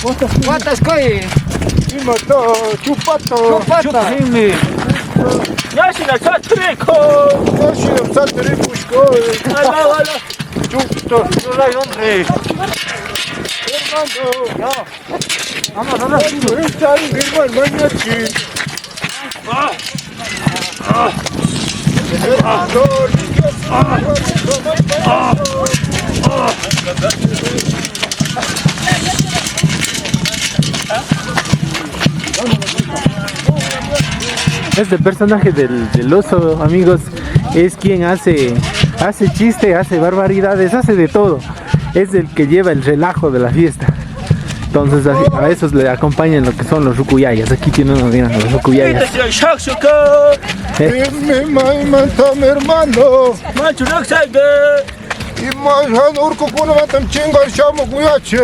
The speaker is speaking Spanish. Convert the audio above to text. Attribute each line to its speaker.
Speaker 1: ¿Cuántas coy?
Speaker 2: Imato, chupato.
Speaker 1: Chupata.
Speaker 3: Ya si la satrico.
Speaker 2: Yoshi, satri pushko.
Speaker 3: Ala.
Speaker 2: Chupato.
Speaker 3: No hay hombre.
Speaker 2: Hermano.
Speaker 1: Vamos.
Speaker 2: Está en hermano, mañachi.
Speaker 4: Este personaje del oso, amigos, es quien hace chiste, hace barbaridades, hace de todo. Es el que lleva el relajo de la fiesta. Entonces a esos le acompañan lo que son los rucuyayas. Aquí tienen unos, miren, los rucuyayas.
Speaker 2: Me mata mi hermano.
Speaker 3: Macho no sabe.
Speaker 2: Y más urco kuna matam chingar shamo kuyache.